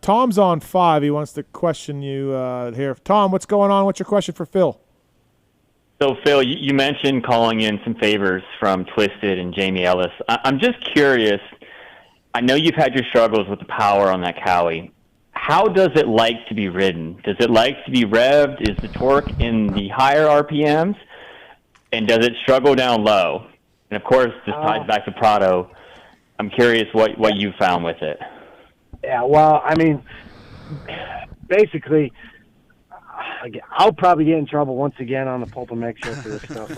Tom's on 5. He wants to question you here. Tom, what's going on? What's your question for Phil? So, Phil, you mentioned calling in some favors from Twisted and Jamie Ellis. I'm just curious. I know you've had your struggles with the power on that Cowie. How does it like to be ridden? Does it like to be revved? Is the torque in the higher RPMs? And does it struggle down low? And, of course, this ties back to Prado. I'm curious what you found with it. Yeah, well, I mean, basically, I'll probably get in trouble once again on the Pulp Mix show for this stuff.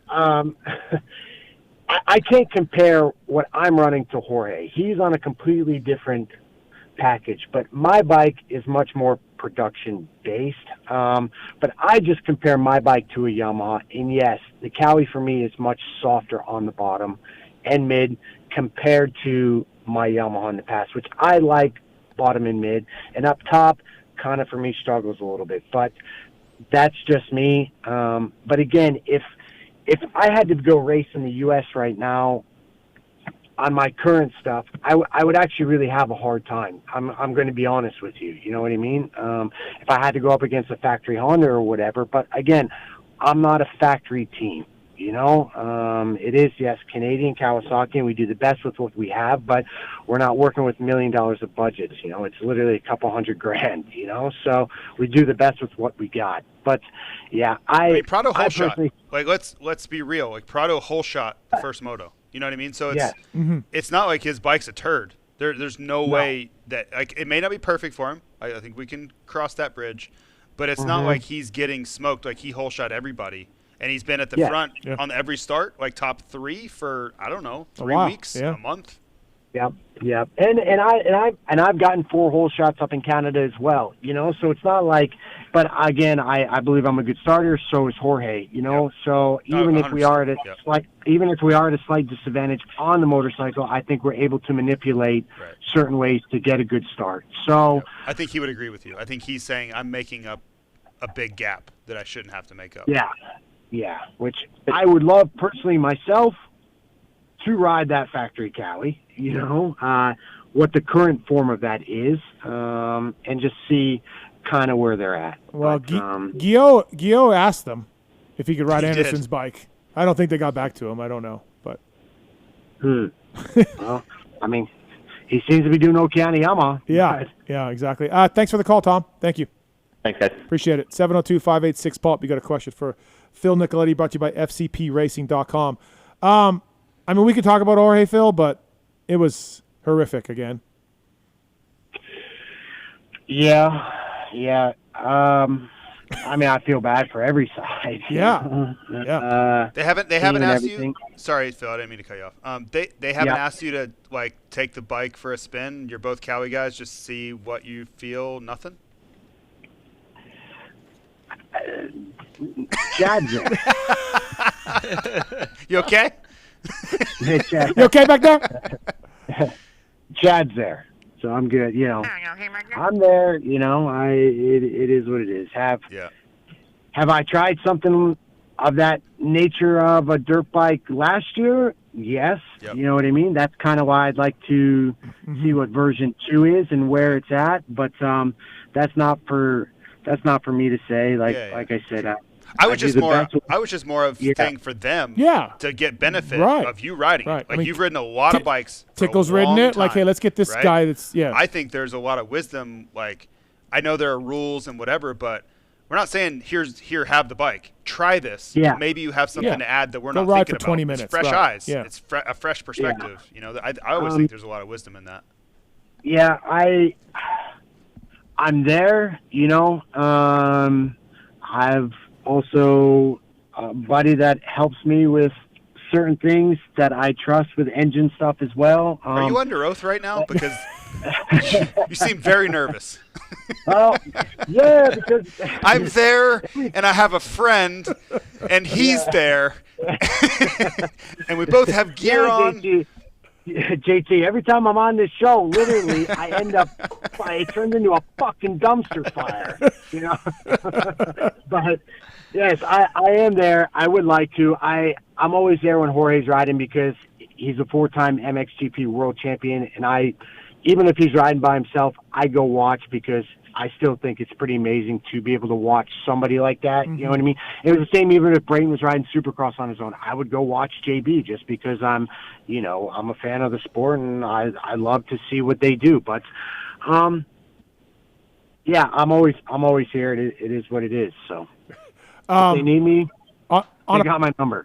I can't compare what I'm running to Jorge. He's on a completely different package, but my bike is much more production-based. But I just compare my bike to a Yamaha, and yes, the Cowie for me is much softer on the bottom and mid compared to my Yamaha in the past, which I like bottom and mid, and up top kind of for me struggles a little bit, but that's just me. But again, if I had to go race in the U.S. right now on my current stuff, I would actually really have a hard time. I'm going to be honest with you. You know what I mean? If I had to go up against a factory Honda or whatever, but again, I'm not a factory team. You know, it is, yes, Canadian Kawasaki, and we do the best with what we have, but we're not working with $1 million of budgets. You know, it's literally a couple $100,000, you know, so we do the best with what we got. But, yeah, I mean, Prado whole shot. Like, let's be real. Like, Prado whole shot first moto. You know what I mean? So it's it's not like his bike's a turd. There's no way that, like, it may not be perfect for him. I think we can cross that bridge. But it's not like he's getting smoked. Like, he whole shot everybody. And he's been at the front on every start, like top 3 for, I don't know, 3 weeks, a month. Yep. And I've gotten 4 hole shots up in Canada as well, you know, so it's not like, but again, I believe I'm a good starter, so is Jorge, you know, so even if we are at a slight disadvantage on the motorcycle, I think we're able to manipulate certain ways to get a good start. So I think he would agree with you. I think he's saying I'm making up a big gap that I shouldn't have to make up. Yeah, which I would love personally myself to ride that factory Cowie, you know, what the current form of that is, and just see kind of where they're at. Well, Guillaume asked them if he could ride Anderson's bike. I don't think they got back to him. I don't know, but. Well, I mean, he seems to be doing okay on the Yamaha. Yeah, exactly. Thanks for the call, Tom. Thank you. Thanks, guys. Appreciate it. 702-586-PULP. You got a question for Phil Nicoletti, brought to you by FCPRacing.com. I mean, we could talk about Jorge, Phil, but it was horrific again. Yeah. I mean, I feel bad for every side. Yeah. They haven't asked you. Sorry, Phil, I didn't mean to cut you off. They haven't asked you to, like, take the bike for a spin. You're both Cowie guys. Just see what you feel. Nothing. Chad's there. You okay? Hey, Chad. You okay back there? Chad's there, so I'm good. You know, I'm there. You know, it is what it is. Have I tried something of that nature of a dirt bike last year? Yes. Yep. You know what I mean? That's kind of why I'd like to see what version 2 is and where it's at. But that's not for me to say. Like I said, I was just more of thing for them to get benefit of you riding. Right. Like, I mean, you've ridden a lot of bikes. Tickle's ridden it. Like, hey, let's get this guy that's I think there's a lot of wisdom. Like, I know there are rules and whatever, but we're not saying here have the bike. Try this. Yeah. Maybe you have something to add that we're Go not ride thinking for 20 about. minutes. It's fresh eyes. Yeah. It's a fresh perspective. You know, I always think there's a lot of wisdom in that. Yeah, I'm there, you know. I've also a buddy that helps me with certain things that I trust with engine stuff as well. Are you under oath right now? Because you seem very nervous. Well, yeah, because I'm there, and I have a friend, and he's there, and we both have gear on. JT, every time I'm on this show, literally, I end up, it turns into a fucking dumpster fire, you know? But, yes, I am there. I would like to. I'm always there when Jorge's riding because he's a 4-time MXGP world champion, and I even if he's riding by himself, I go watch because I still think it's pretty amazing to be able to watch somebody like that. You know what I mean? It was the same even if Brayton was riding Supercross on his own. I would go watch JB just because I'm a fan of the sport and I love to see what they do. But yeah, I'm always here. It is what it is. So if they need me, they got my number.